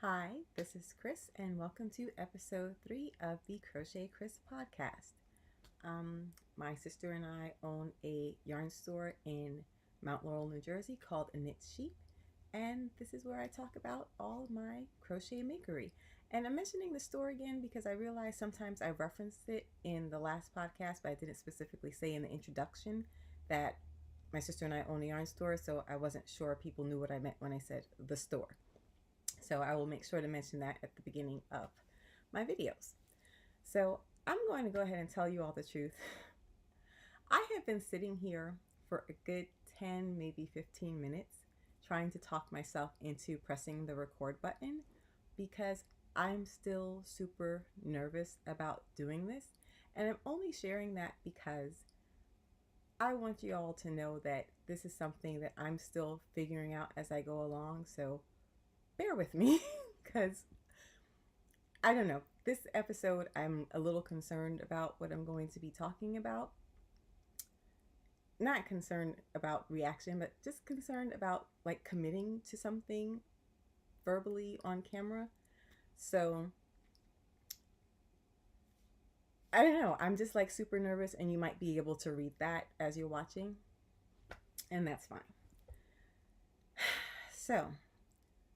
Hi, this is Chris, and welcome to episode 3 of the Crochet Cryss Podcast. My sister and I own a yarn store in Mount Laurel, New Jersey called A Knit Sheep, and this is where I talk about all my crochet makery. And I'm mentioning the store again because I realize sometimes I referenced it in the last podcast, but I didn't specifically say in the introduction that my sister and I own a yarn store, so I wasn't sure people knew what I meant when I said the store. So I will make sure to mention that at the beginning of my videos. So I'm going to go ahead and tell you all the truth. I have been sitting here for a good 10, maybe 15 minutes trying to talk myself into pressing the record button because I'm still super nervous about doing this. And I'm only sharing that because I want you all to know that this is something that I'm still figuring out as I go along. So bear with me because I don't know. This episode, I'm a little concerned about what I'm going to be talking about. Not concerned about reaction, but just concerned about like committing to something verbally on camera. So I don't know. I'm just like super nervous, and you might be able to read that as you're watching, and that's fine. So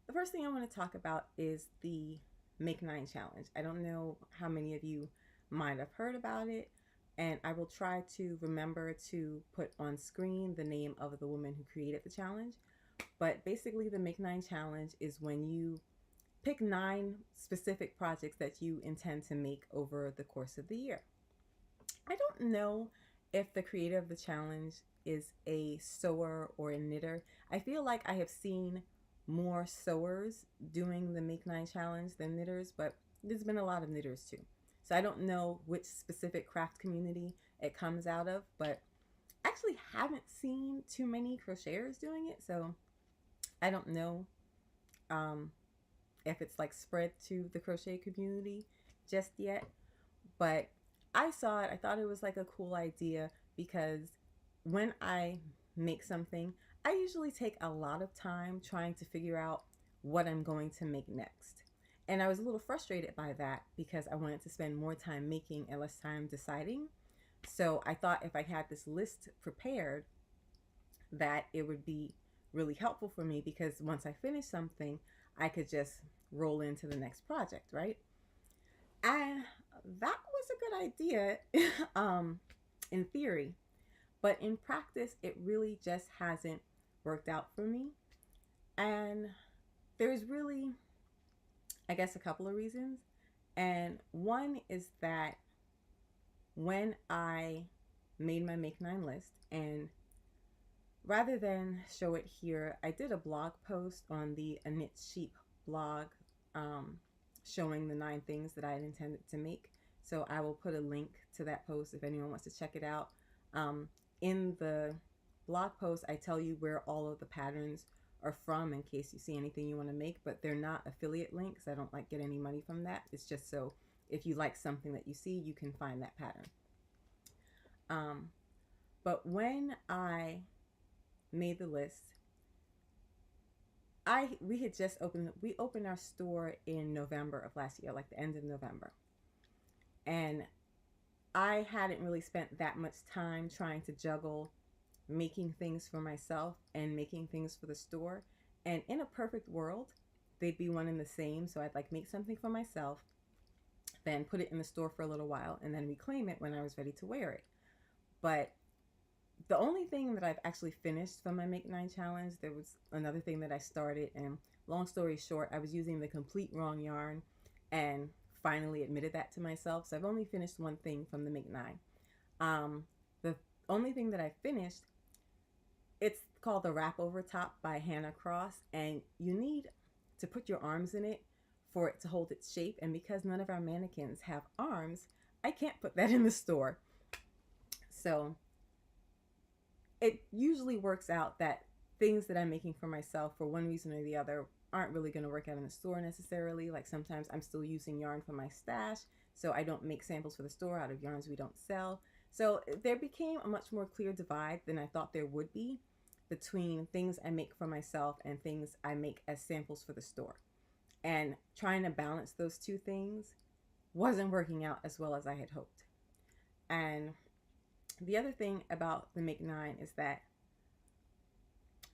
the first thing I want to talk about is the Make 9 challenge. I don't know how many of you might have heard about it, and I will try to remember to put on screen the name of the woman who created the challenge. But basically, the Make 9 challenge is when you pick 9 specific projects that you intend to make over the course of the year. I don't know if the creator of the challenge is a sewer or a knitter. I feel like I have seen more sewers doing the Make 9 challenge than knitters, but there's been a lot of knitters too. So I don't know which specific craft community it comes out of, but I actually haven't seen too many crocheters doing it, so I don't know if it's like spread to the crochet community just yet. But I saw it, I thought it was like a cool idea because when I make something, I usually take a lot of time trying to figure out what I'm going to make next. And I was a little frustrated by that because I wanted to spend more time making and less time deciding. So I thought if I had this list prepared, that it would be really helpful for me because once I finish something, I could just roll into the next project, right? And that was a good idea in theory, but in practice, it really just hasn't worked out for me. And there's really, I guess, a couple of reasons. And one is that when I made my Make 9 list, and rather than show it here, I did a blog post on the A Knit Sheep blog showing the 9 things that I had intended to make. So I will put a link to that post if anyone wants to check it out. In the blog post, I tell you where all of the patterns are from in case you see anything you want to make, but they're not affiliate links. I don't like get any money from that. It's just so if you like something that you see, you can find that pattern. But when I made the list, we opened our store in November of last year, like the end of November. And I hadn't really spent that much time trying to juggle making things for myself and making things for the store. And in a perfect world, they'd be one and the same. So I'd like make something for myself, then put it in the store for a little while, and then reclaim it when I was ready to wear it. But the only thing that I've actually finished from my Make 9 challenge, there was another thing that I started, and long story short, I was using the complete wrong yarn and finally admitted that to myself. So I've only finished one thing from the Make 9. The only thing that I finished, it's called the Wrap Over Top by Hannah Cross, and you need to put your arms in it for it to hold its shape. And because none of our mannequins have arms, I can't put that in the store. So it usually works out that things that I'm making for myself for one reason or the other aren't really going to work out in the store necessarily. Like sometimes I'm still using yarn from my stash, so I don't make samples for the store out of yarns we don't sell. So there became a much more clear divide than I thought there would be between things I make for myself and things I make as samples for the store. And trying to balance those two things wasn't working out as well as I had hoped. And the other thing about the Make 9 is that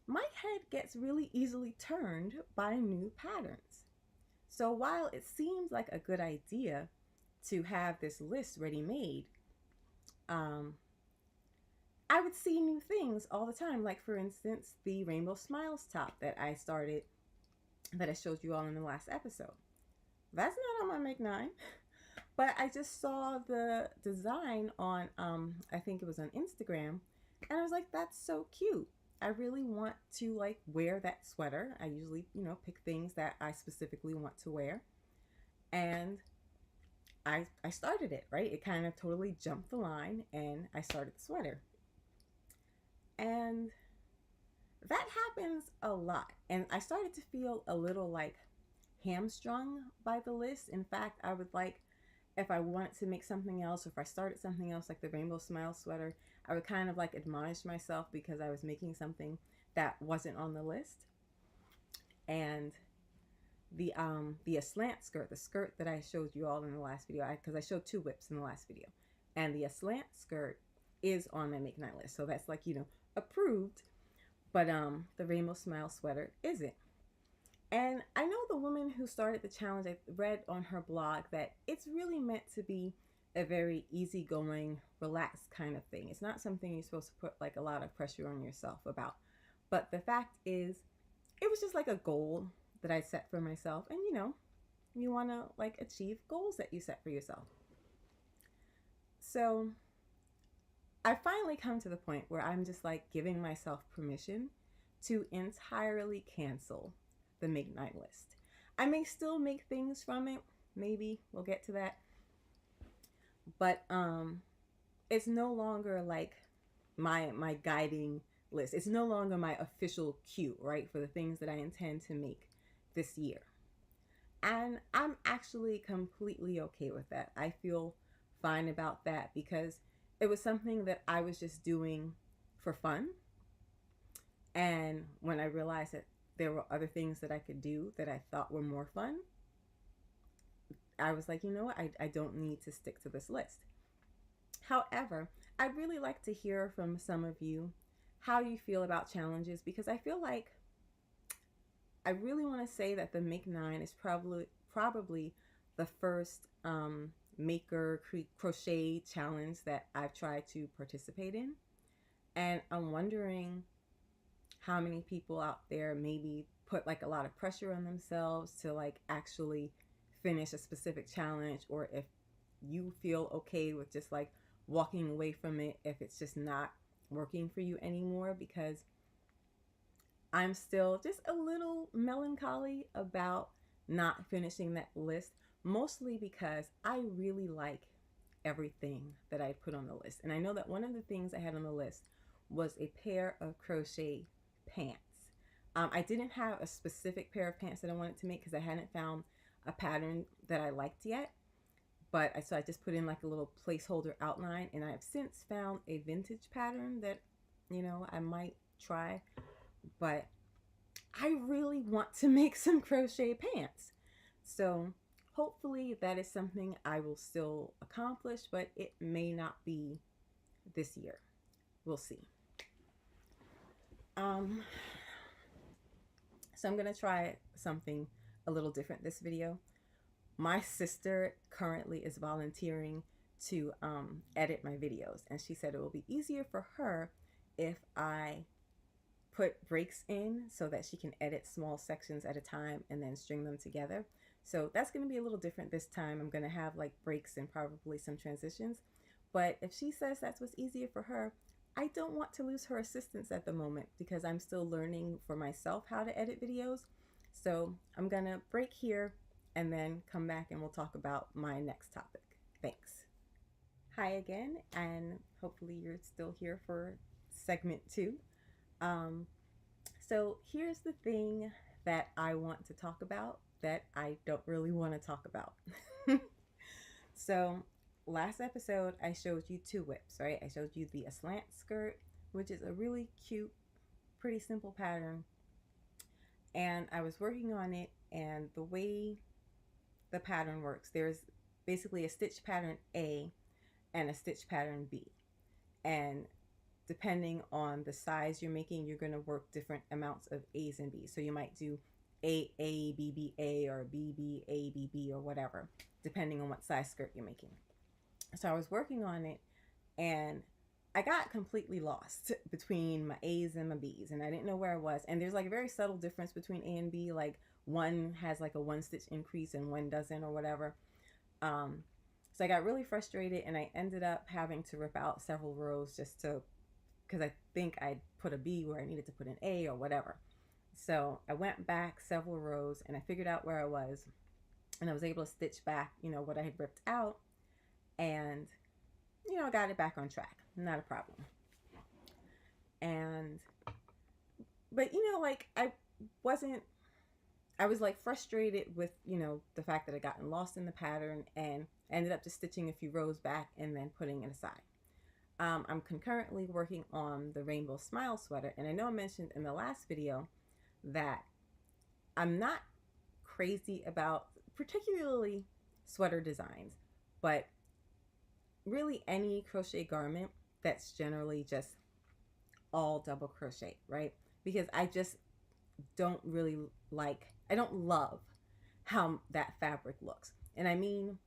my head gets really easily turned by new patterns. So while it seems like a good idea to have this list ready made, I would see new things all the time. Like, for instance, the Rainbow Smiles top that I started, that I showed you all in the last episode. That's not on my Make 9. But I just saw the design on, I think it was on Instagram, and I was like, that's so cute. I really want to like wear that sweater. I usually, pick things that I specifically want to wear. And I started it, right? It kind of totally jumped the line and I started the sweater. And that happens a lot. And I started to feel a little like hamstrung by the list. In fact, I would like, if I wanted to make something else, or if I started something else like the Rainbow Smile sweater, I would kind of like admonish myself because I was making something that wasn't on the list. And the aslant skirt, the skirt that I showed you all in the last video, because I showed 2 whips in the last video, and the aslant skirt is on my Make 9 list, so that's like, approved. But the Rainbow Smile sweater isn't. And I know the woman who started the challenge, I read on her blog that it's really meant to be a very easygoing, relaxed kind of thing. It's not something you're supposed to put like a lot of pressure on yourself about. But the fact is, it was just like a goal that I set for myself. And you want to like achieve goals that you set for yourself. So I finally come to the point where I'm just like giving myself permission to entirely cancel the Make 9 list. I may still make things from it. Maybe we'll get to that. But it's no longer like my guiding list. It's no longer my official cue, right, for the things that I intend to make this year. And I'm actually completely okay with that. I feel fine about that because it was something that I was just doing for fun. And when I realized that there were other things that I could do that I thought were more fun, I was like, you know what, I don't need to stick to this list. However, I'd really like to hear from some of you how you feel about challenges, because I feel like I really want to say that the Make 9 is probably the first maker crochet challenge that I've tried to participate in. And I'm wondering how many people out there maybe put like a lot of pressure on themselves to like actually finish a specific challenge, or if you feel okay with just like walking away from it if it's just not working for you anymore, because I'm still just a little melancholy about not finishing that list, mostly because I really like everything that I put on the list. And I know that one of the things I had on the list was a pair of crochet pants. I didn't have a specific pair of pants that I wanted to make because I hadn't found a pattern that I liked yet. But so I just put in like a little placeholder outline, and I have since found a vintage pattern that, I might try. But I really want to make some crochet pants. So hopefully that is something I will still accomplish, but it may not be this year. We'll see. So I'm going to try something a little different this video. My sister currently is volunteering to edit my videos, and she said it will be easier for her if I put breaks in so that she can edit small sections at a time and then string them together. So that's going to be a little different this time. I'm going to have like breaks and probably some transitions. But if she says that's what's easier for her, I don't want to lose her assistance at the moment because I'm still learning for myself how to edit videos. So I'm going to break here and then come back and we'll talk about my next topic. Thanks. Hi again, and hopefully you're still here for segment 2. So here's the thing that I want to talk about that I don't really want to talk about. So last episode, I showed you 2 whips, right? I showed you the aslant skirt, which is a really cute, pretty simple pattern. And I was working on it, and the way the pattern works, there's basically a stitch pattern A and a stitch pattern B. And depending on the size you're making, you're going to work different amounts of A's and B's. So you might do A, B, B, A, or B, B, A, B, B, or whatever, depending on what size skirt you're making. So I was working on it, and I got completely lost between my A's and my B's, and I didn't know where I was. And there's like a very subtle difference between A and B. Like one has like a 1 stitch increase and one doesn't, or whatever. So I got really frustrated, and I ended up having to rip out several rows because I think I put a B where I needed to put an A or whatever. So I went back several rows, and I figured out where I was, and I was able to stitch back, what I had ripped out, and, I got it back on track. Not a problem. But I was like frustrated with, the fact that I gotten lost in the pattern, and I ended up just stitching a few rows back and then putting it aside. I'm concurrently working on the Rainbow Smile sweater, and I know I mentioned in the last video that I'm not crazy about particularly sweater designs, but really any crochet garment that's generally just all double crochet, right? Because I just don't love how that fabric looks. And I mean,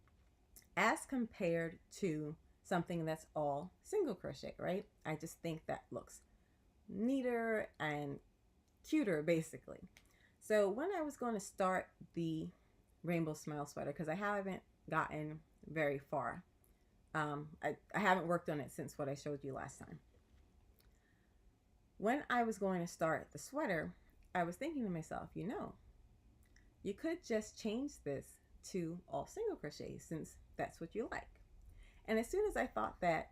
as compared to something that's all single crochet, right? I just think that looks neater and cuter, basically. So when I was going to start the Rainbow Smile sweater, because I haven't gotten very far, I haven't worked on it since what I showed you last time. When I was going to start the sweater, I was thinking to myself, you could just change this to all single crochet since that's what you like. And as soon as I thought that,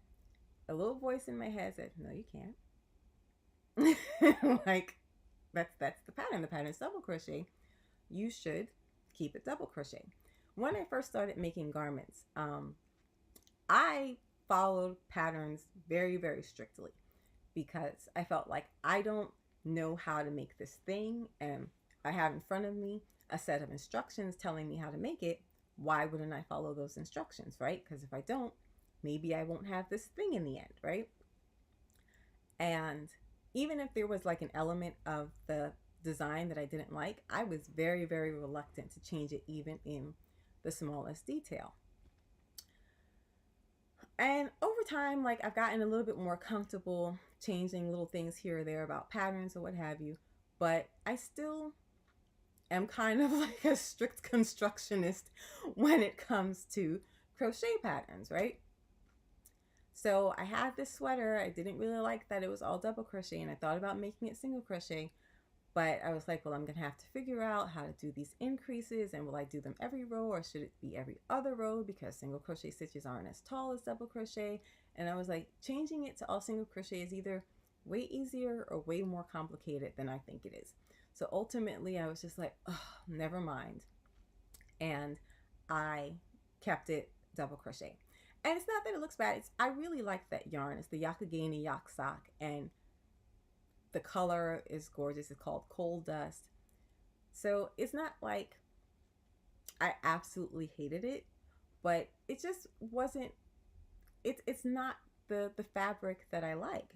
a little voice in my head said, no, you can't. Like, that's the pattern. The pattern is double crochet. You should keep it double crochet. When I first started making garments, I followed patterns very, very strictly because I felt like I don't know how to make this thing, and I have in front of me a set of instructions telling me how to make it. Why wouldn't I follow those instructions, right? Because if I don't, maybe I won't have this thing in the end, right? And even if there was like an element of the design that I didn't like, I was very, very reluctant to change it even in the smallest detail. And over time, like, I've gotten a little bit more comfortable changing little things here or there about patterns or what have you, but I still am kind of like a strict constructionist when it comes to crochet patterns, right? So I had this sweater. I didn't really like that it was all double crochet, and I thought about making it single crochet, but I was like, well, I'm gonna have to figure out how to do these increases, and will I do them every row, or should it be every other row, because single crochet stitches aren't as tall as double crochet. And I was like, changing it to all single crochet is either way easier or way more complicated than I think it is. So ultimately I was just like, oh, never mind, and I kept it double crochet. And it's not that it looks bad. I really like that yarn. It's the Yakagani Yak Sock, and the color is gorgeous. It's called Coal Dust. So it's not like I absolutely hated it, but it just wasn't, it's not the fabric that I like.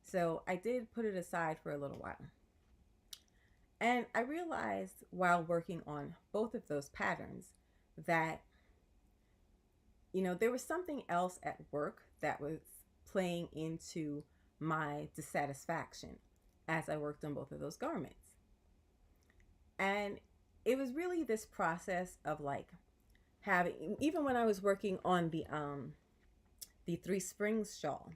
So I did put it aside for a little while. And I realized while working on both of those patterns that, there was something else at work that was playing into my dissatisfaction as I worked on both of those garments. And it was really this process of like having, even when I was working on the 3 Springs shawl,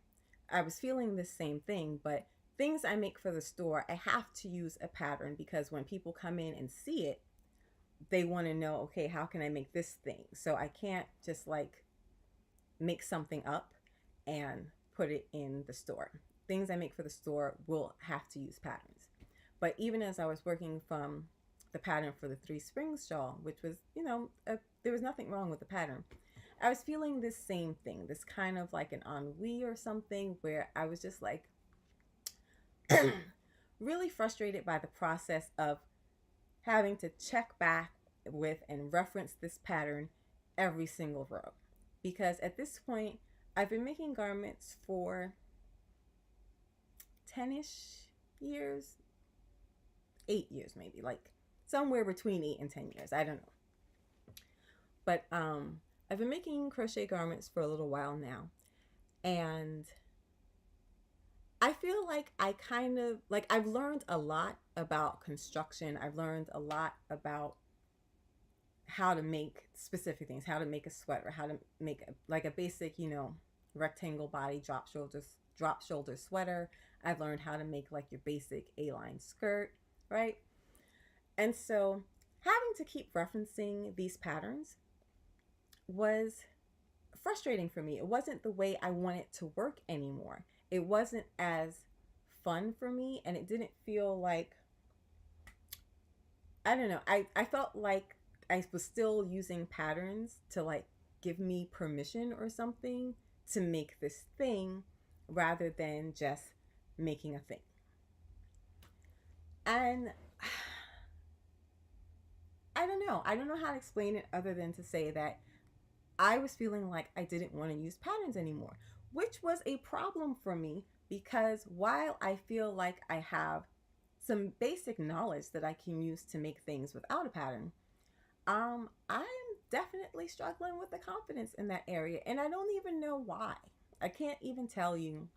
I was feeling the same thing. But things I make for the store, I have to use a pattern, because when people come in and see it, they want to know, okay, how can I make this thing? So I can't just like make something up and put it in the store. Things I make for the store will have to use patterns. But even as I was working from the pattern for the 3 Springs shawl, which was, there was nothing wrong with the pattern, I was feeling this same thing, this kind of like an ennui or something, where I was just like really frustrated by the process of having to check back with and reference this pattern every single row. Because at this point, I've been making garments for 10-ish years, 8 years maybe, like somewhere between 8 and 10 years. I don't know. But I've been making crochet garments for a little while now. And I feel like I've learned a lot about construction. I've learned a lot about how to make specific things, how to make a sweater, how to make a basic, rectangle body drop shoulder sweater. I've learned how to make like your basic A-line skirt, right? And so having to keep referencing these patterns was frustrating for me. It wasn't the way I wanted to work anymore. It wasn't as fun for me, and it didn't feel like, I don't know, I felt like I was still using patterns to like give me permission or something to make this thing rather than just making a thing. And I don't know. I don't know how to explain it other than to say that I was feeling like I didn't want to use patterns anymore, which was a problem for me because while I feel like I have some basic knowledge that I can use to make things without a pattern, I'm definitely struggling with the confidence in that area, and I don't even know why. I can't even tell you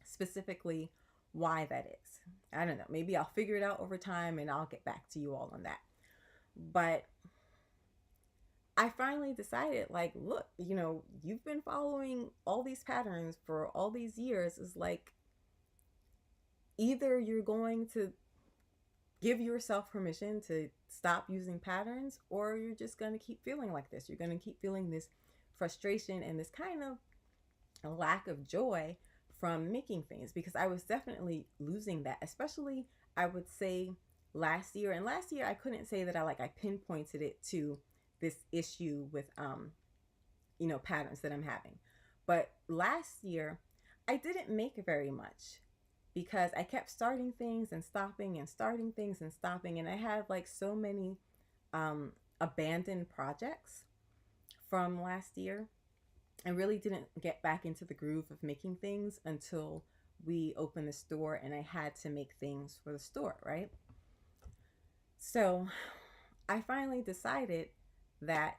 specifically why that is. I don't know. Maybe I'll figure it out over time and I'll get back to you all on that. But I finally decided, like, look, you've been following all these patterns for all these years. Is like, either you're going to give yourself permission to stop using patterns, or you're just going to keep feeling like this. You're going to keep feeling this frustration and this kind of a lack of joy from making things, because I was definitely losing that, especially I would say last year. And last year I couldn't say that I pinpointed it to this issue with patterns that I'm having. But last year I didn't make very much because I kept starting things and stopping and starting things and stopping, and I had like so many abandoned projects from last year. I really didn't get back into the groove of making things until we opened the store and I had to make things for the store, right? So I finally decided that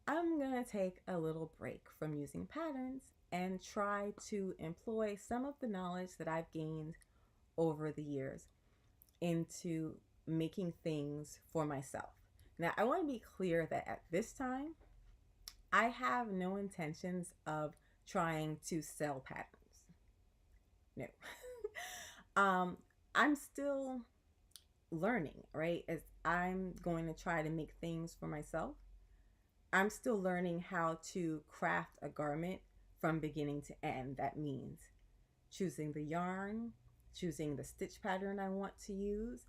I'm gonna take a little break from using patterns and try to employ some of the knowledge that I've gained over the years into making things for myself. Now, I want to be clear that at this time, I have no intentions of trying to sell patterns. No. I'm still learning, right? As I'm going to try to make things for myself, I'm still learning how to craft a garment from beginning to end. That means choosing the yarn, choosing the stitch pattern I want to use,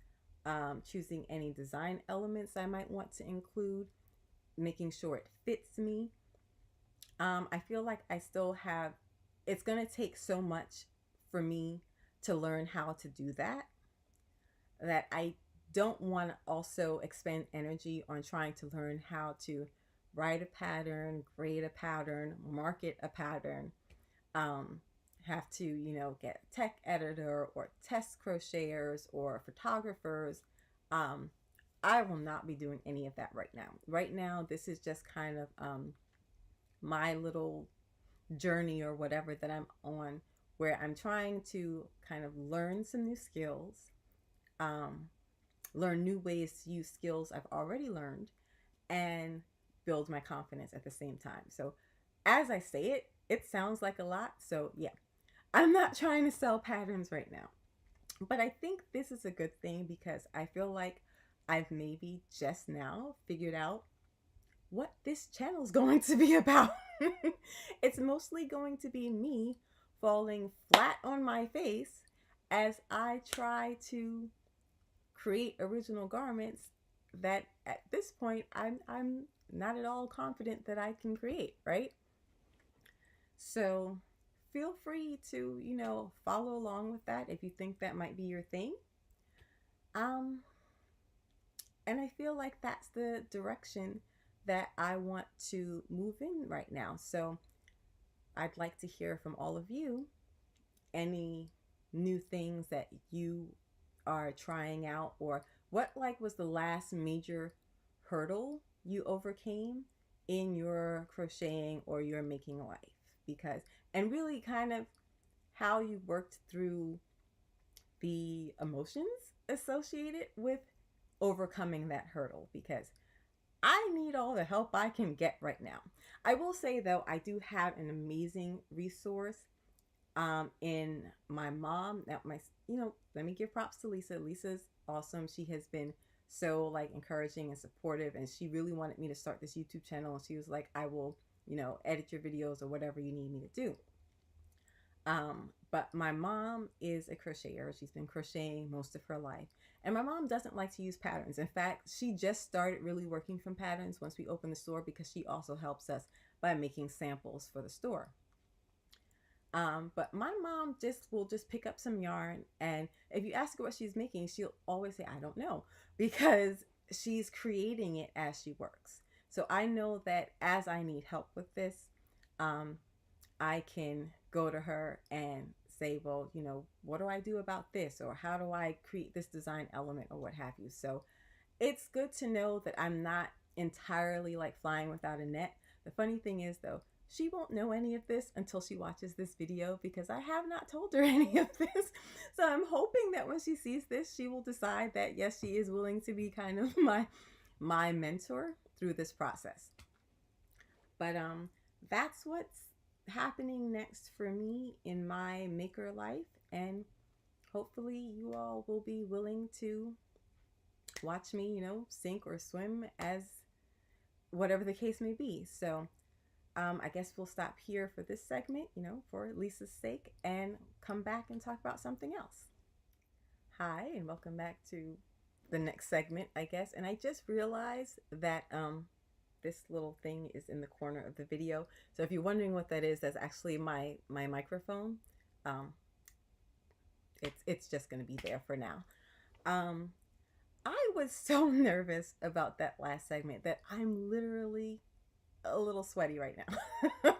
choosing any design elements I might want to include, making sure it fits me. I feel like I still have, it's going to take so much for me to learn how to do that I don't want to also expend energy on trying to learn how to write a pattern, grade a pattern, market a pattern, have to, get a tech editor or test crocheters or photographers. I will not be doing any of that right now. Right now, this is just kind of my little journey or whatever that I'm on, where I'm trying to kind of learn some new skills, learn new ways to use skills I've already learned, and build my confidence at the same time. So as I say it, it sounds like a lot. So yeah, I'm not trying to sell patterns right now. But I think this is a good thing because I feel like I've maybe just now figured out what this channel is going to be about. It's mostly going to be me falling flat on my face as I try to create original garments that at this point I'm not at all confident that I can create, right? So feel free to, follow along with that if you think that might be your thing. And I feel like that's the direction that I want to move in right now. So I'd like to hear from all of you any new things that you are trying out, or what like was the last major hurdle you overcame in your crocheting or your making life, because and really kind of how you worked through the emotions associated with overcoming that hurdle, because I need all the help I can get right now. I will say though, I do have an amazing resource in my mom. Now my, let me give props to Lisa. Lisa's awesome. She has been so like encouraging and supportive, and she really wanted me to start this YouTube channel, and she was like, I will, edit your videos or whatever you need me to do. But my mom is a crocheter. She's been crocheting most of her life. And my mom doesn't like to use patterns. In fact, she just started really working from patterns once we opened the store, because she also helps us by making samples for the store. But my mom will just pick up some yarn, and if you ask her what she's making, she'll always say, I don't know, because she's creating it as she works. So I know that as I need help with this, I can go to her and say, well, what do I do about this? Or how do I create this design element, or what have you? So it's good to know that I'm not entirely like flying without a net. The funny thing is though, she won't know any of this until she watches this video, because I have not told her any of this. So I'm hoping that when she sees this, she will decide that yes, she is willing to be kind of my mentor through this process. But that's what's happening next for me in my maker life, and hopefully you all will be willing to watch me, sink or swim, as whatever the case may be. So I guess we'll stop here for this segment, for Lisa's sake, and come back and talk about something else. Hi, and welcome back to the next segment, I guess. And I just realized that this little thing is in the corner of the video. So if you're wondering what that is, that's actually my microphone. It's just going to be there for now. I was so nervous about that last segment that I'm literally a little sweaty right now.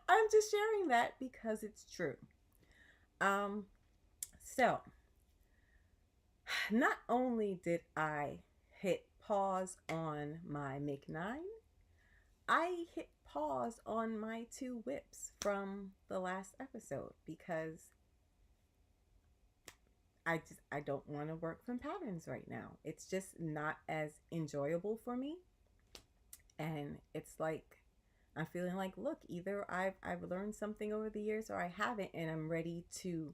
I'm just sharing that because it's true. So not only did I hit pause on my Make 9, I hit pause on my 2 whips from the last episode, because I don't want to work from patterns right now. It's just not as enjoyable for me. And it's like, I'm feeling like, look, either I've learned something over the years, or I haven't, and I'm ready to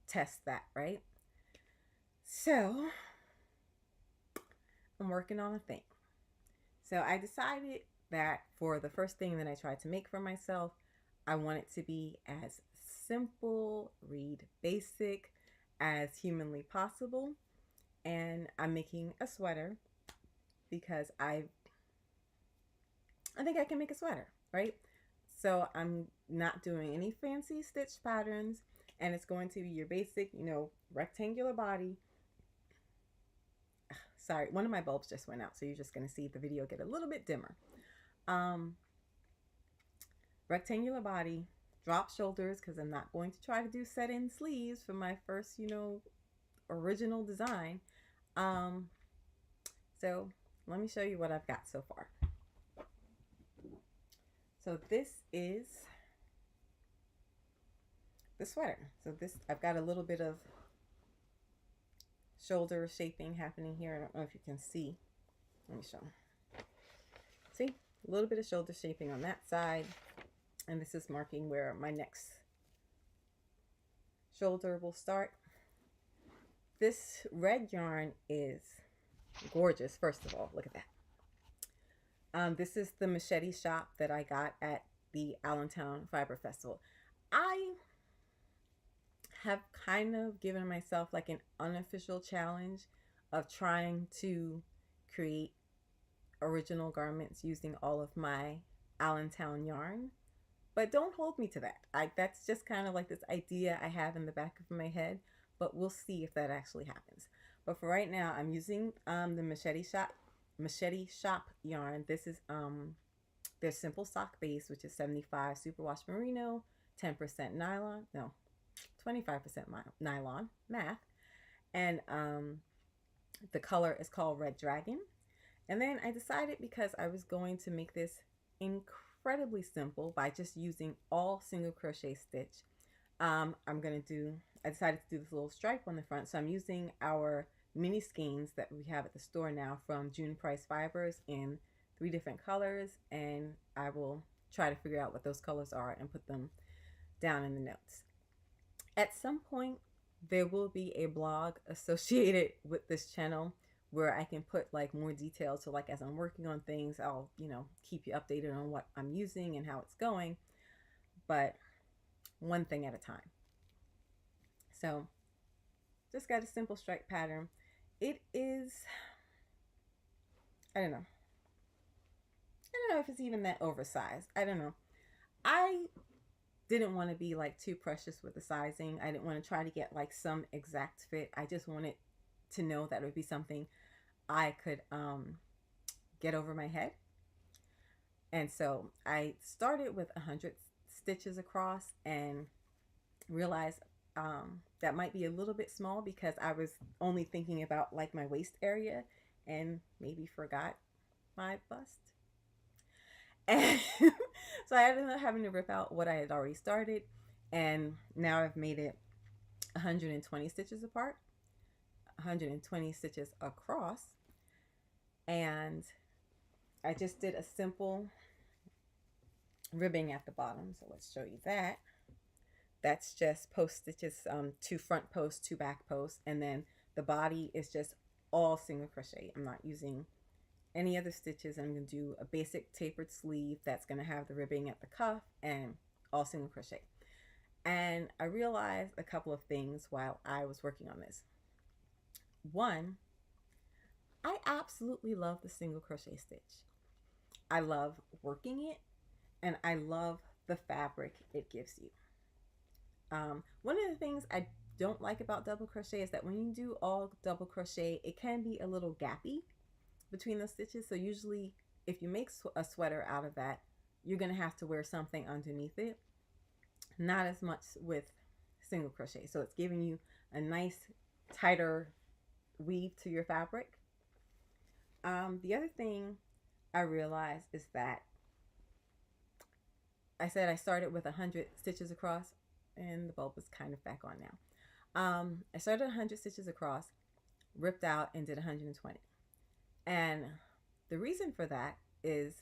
test that, right? So I'm working on a thing. So I decided that for the first thing that I tried to make for myself, I want it to be as simple, read basic as humanly possible. And I'm making a sweater because I think I can make a sweater, right? So I'm not doing any fancy stitch patterns, and it's going to be your basic, rectangular body. Sorry, one of my bulbs just went out, so you're just going to see the video get a little bit dimmer. Rectangular body, drop shoulders, because I'm not going to try to do set-in sleeves for my first, original design. So let me show you what I've got so far. So this is the sweater. So I've got a little bit of shoulder shaping happening here. I don't know if you can see. Let me show. See, a little bit of shoulder shaping on that side. And this is marking where my next shoulder will start. This red yarn is gorgeous. First of all, look at that. This is the machete shop that I got at the Allentown Fiber Festival. I have kind of given myself like an unofficial challenge of trying to create original garments using all of my Allentown yarn, but don't hold me to that. That's just kind of like this idea I have in the back of my head, but we'll see if that actually happens. But for right now, I'm using the Machete Shop yarn. This is their simple sock base, which is 75 superwash merino, 10% nylon, no, 25% nylon, math. And the color is called Red Dragon. And then I decided, because I was going to make this incredibly simple by just using all single crochet stitch, I decided to do this little stripe on the front. So I'm using our mini skeins that we have at the store now from June Price Fibers in 3 different colors, and I will try to figure out what those colors are and put them down in the notes. At some point, there will be a blog associated with this channel where I can put like more details. So like as I'm working on things, I'll, keep you updated on what I'm using and how it's going, but one thing at a time. So just got a simple stripe pattern. It is, I don't know if it's even that oversized. I don't know. I didn't want to be like too precious with the sizing. I didn't want to try to get like some exact fit. I just wanted to know that it would be something I could get over my head. And so I started with 100 stitches across and realized that might be a little bit small because I was only thinking about like my waist area and maybe forgot my bust. And so I ended up having to rip out what I had already started, and now I've made it 120 stitches apart, 120 stitches across, and I just did a simple ribbing at the bottom. So let's show you that. That's just post stitches, 2 front posts, 2 back posts, and then the body is just all single crochet. I'm not using any other stitches. I'm going to do a basic tapered sleeve that's going to have the ribbing at the cuff and all single crochet. And I realized a couple of things while I was working on this. One, I absolutely love the single crochet stitch. I love working it, and I love the fabric it gives you. One of the things I don't like about double crochet is that when you do all double crochet, it can be a little gappy between the stitches. So usually if you make a sweater out of that, you're going to have to wear something underneath it. Not as much with single crochet. So it's giving you a nice tighter weave to your fabric. The other thing I realized is that I said I started with 100 stitches across, and the bulb is kind of back on now. I started 100 stitches across, ripped out, and did 120. And the reason for that is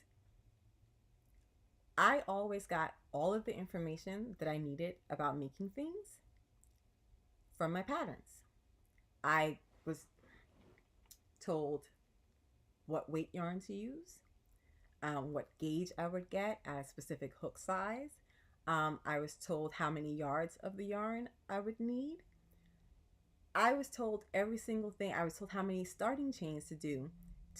I always got all of the information that I needed about making things from my patterns. I was told what weight yarn to use, what gauge I would get at a specific hook size. I was told how many yards of the yarn I would need. I was told every single thing. I was told how many starting chains to do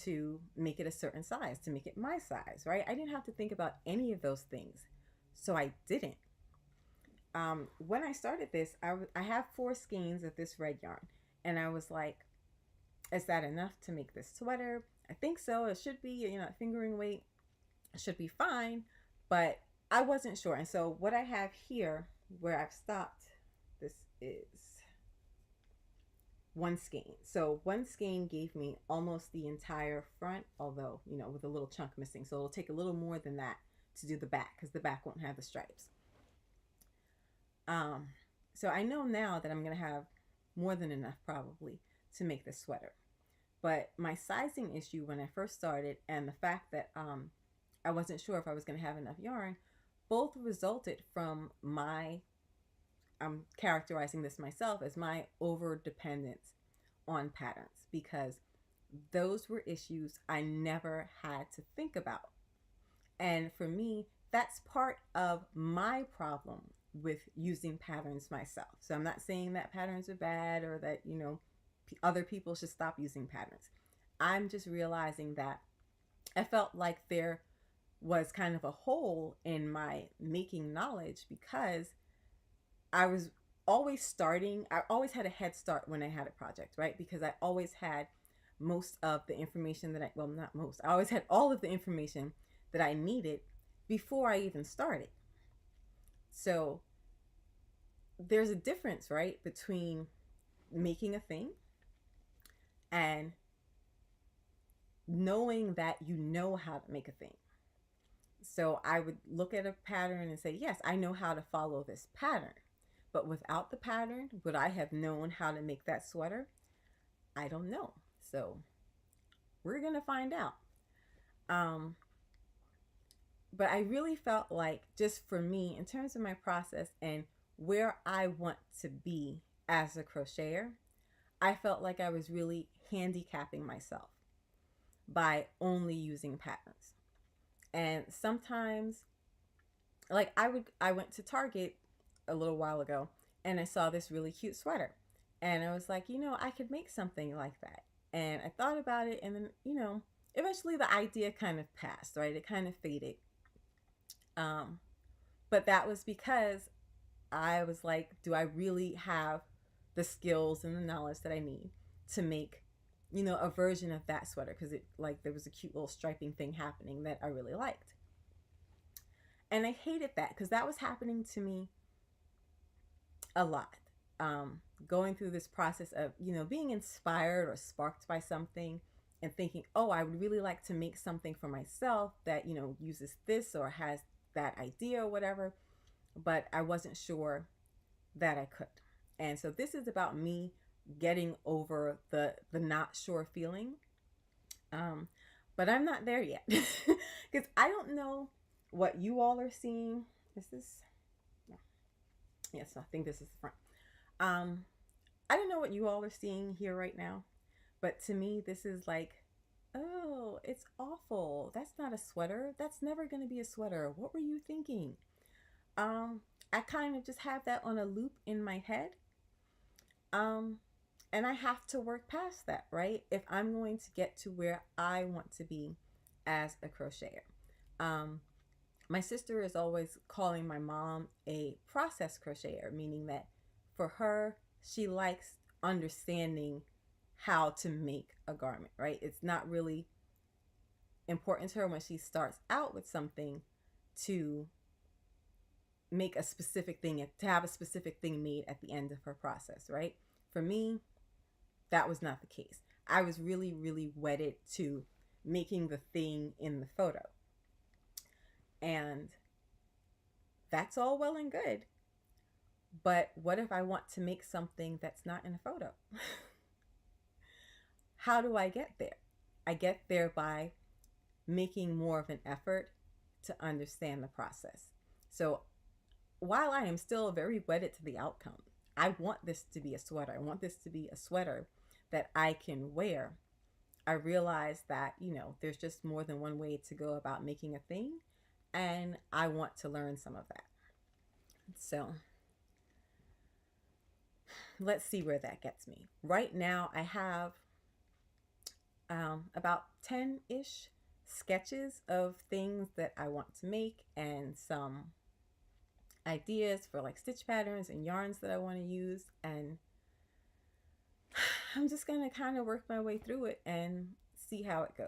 to make it a certain size, to make it my size, right? I didn't have to think about any of those things, so I didn't. When I started this, I have 4 skeins of this red yarn, and I was like, is that enough to make this sweater? I think so. It should be, fingering weight should be fine, but I wasn't sure. And so what I have here, where I've stopped, this is 1 skein. So 1 skein gave me almost the entire front, although, with a little chunk missing. So it'll take a little more than that to do the back, because the back won't have the stripes. So I know now that I'm going to have more than enough probably to make this sweater. But my sizing issue when I first started, and the fact that I wasn't sure if I was going to have enough yarn, both resulted from I'm characterizing this myself as my over dependence on patterns, because those were issues I never had to think about. And for me, that's part of my problem with using patterns myself. So I'm not saying that patterns are bad or that, other people should stop using patterns. I'm just realizing that I felt like there was kind of a hole in my making knowledge, because I was I always had a head start when I had a project, right? Because I always had most of the information that well, not most, I always had all of the information that I needed before I even started. So there's a difference, right, between making a thing and knowing that you know how to make a thing. So I would look at a pattern and say, yes, I know how to follow this pattern. But without the pattern, would I have known how to make that sweater? I don't know. So we're going to find out. But I really felt like, just for me, in terms of my process and where I want to be as a crocheter, I felt like I was really handicapping myself by only using patterns. And sometimes, like I went to Target a little while ago and I saw this really cute sweater. And I was like, I could make something like that. And I thought about it, and then, eventually the idea kind of passed, right? It kind of faded. But that was because I was like, do I really have the skills and the knowledge that I need to make, a version of that sweater? Because there was a cute little striping thing happening that I really liked. And I hated that because that was happening to me a lot. Going through this process of, being inspired or sparked by something and thinking, oh, I would really like to make something for myself that, uses this or has that idea or whatever, but I wasn't sure that I could. And so this is about me getting over the not sure feeling. But I'm not there yet because I don't know what you all are seeing. Is this? No. Yes, I think this is the front. I don't know what you all are seeing here right now, but to me, this is like, oh, it's awful. That's not a sweater. That's never going to be a sweater. What were you thinking? I kind of just have that on a loop in my head. And I have to work past that, right? If I'm going to get to where I want to be as a crocheter. My sister is always calling my mom a process crocheter, meaning that for her, she likes understanding how to make a garment, right? It's not really important to her when she starts out with something to make a specific thing, to have a specific thing made at the end of her process, right? For me, that was not the case. I was really, really wedded to making the thing in the photo. And that's all well and good. But what if I want to make something that's not in a photo? How do I get there? I get there by making more of an effort to understand the process. So while I am still very wedded to the outcome, I want this to be a sweater. I want this to be a sweater that I can wear. I realize that, there's just more than one way to go about making a thing, and I want to learn some of that. So let's see where that gets me. Right now, I have about 10-ish sketches of things that I want to make and some ideas for like stitch patterns and yarns that I want to use. And I'm just going to kind of work my way through it and see how it goes.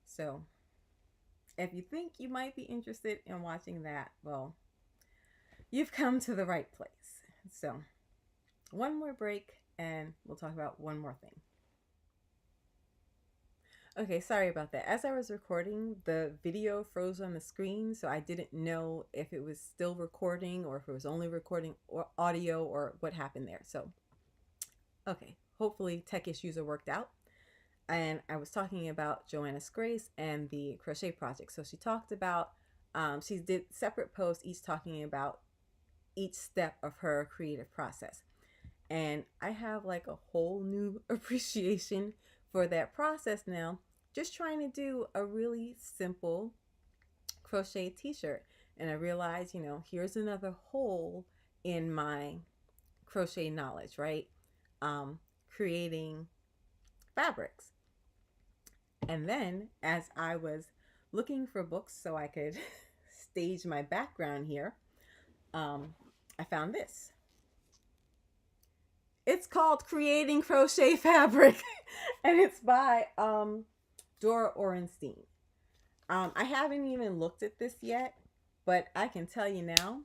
So if you think you might be interested in watching that, well, you've come to the right place. So one more break and we'll talk about one more thing. Okay, sorry about that. As I was recording, the video froze on the screen, so I didn't know if it was still recording or if it was only recording or audio or what happened there. So, okay, hopefully tech issues are worked out. And I was talking about Joanna's Grace and the crochet project. So she talked about, she did separate posts, each talking about each step of her creative process. And I have like a whole new appreciation for that process now, just trying to do a really simple crochet t-shirt. And I realized, here's another hole in my crochet knowledge, right? Creating fabrics. And then as I was looking for books so I could stage my background here, I found this. It's called Creating Crochet Fabric, and it's by Dora Orenstein. I haven't even looked at this yet, but I can tell you now,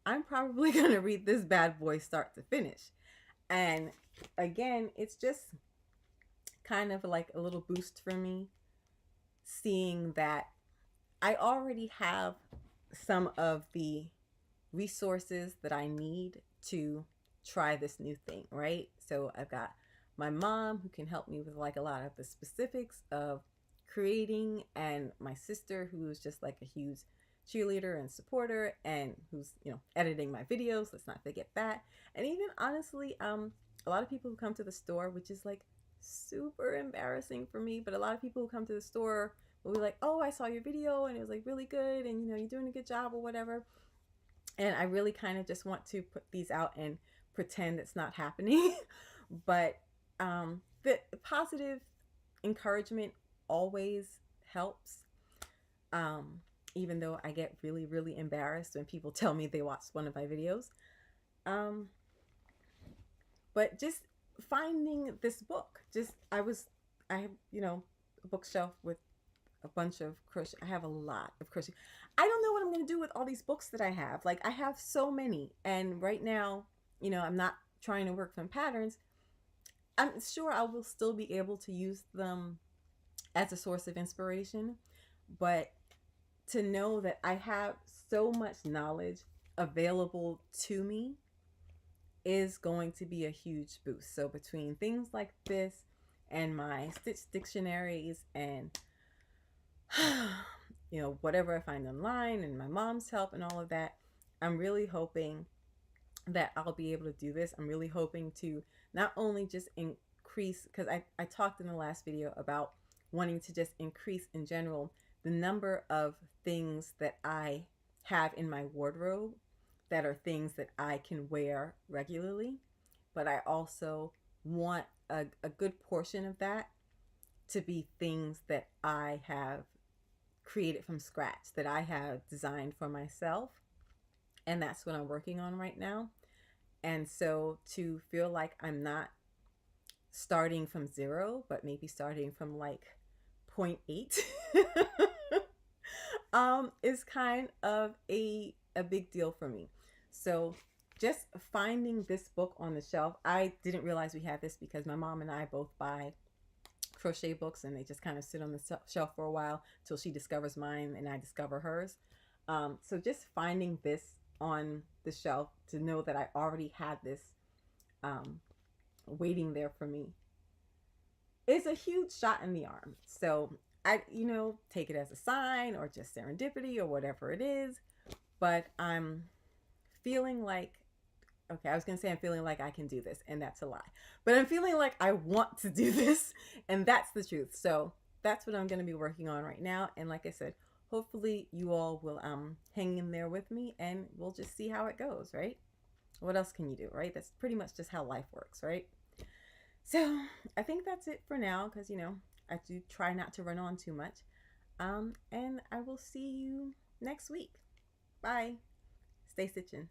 I'm probably going to read this bad boy start to finish. And again, it's just kind of like a little boost for me, seeing that I already have some of the resources that I need to try this new thing, right? So I've got my mom who can help me with like a lot of the specifics of creating, and my sister who's just like a huge cheerleader and supporter, and who's, you know, editing my videos. Let's not forget that. And even honestly, a lot of people who come to the store, which is like super embarrassing for me, but a lot of people who come to the store will be like, oh, I saw your video and it was like really good, and you know, you're doing a good job or whatever. And I really kind of just want to put these out and pretend it's not happening. But the positive encouragement always helps. Even though I get really, really embarrassed when people tell me they watched one of my videos. But just finding this book, I have, you know, a bookshelf with a bunch of crochet. I have a lot of crochet. I don't know what I'm going to do with all these books that I have. Like, I have so many. And right now, you know, I'm not trying to work from patterns. I'm sure I will still be able to use them as a source of inspiration. But to know that I have so much knowledge available to me is going to be a huge boost. So between things like this and my stitch dictionaries and you know, whatever I find online and my mom's help and all of that, I'm really hoping that I'll be able to do this. I'm really hoping to not only just increase, because I talked in the last video about wanting to just increase in general the number of things that I have in my wardrobe that are things that I can wear regularly. But I also want a good portion of that to be things that I have created from scratch, that I have designed for myself. And that's what I'm working on right now. And so to feel like I'm not starting from zero, but maybe starting from like 0.8 is kind of a big deal for me. So just finding this book on the shelf, I didn't realize we had this because my mom and I both buy crochet books, and they just kind of sit on the shelf for a while till she discovers mine and I discover hers. So just finding this on the shelf, to know that I already had this waiting there for me, is a huge shot in the arm. So I, you know, take it as a sign or just serendipity or whatever it is. But I'm feeling like, okay, I was going to say I'm feeling like I can do this, and that's a lie. But I'm feeling like I want to do this, and that's the truth. So that's what I'm going to be working on right now. And like I said, hopefully you all will hang in there with me, and we'll just see how it goes, right? What else can you do, right? That's pretty much just how life works, right? So I think that's it for now, because, you know, I do try not to run on too much. And I will see you next week. Bye. Stay stitching.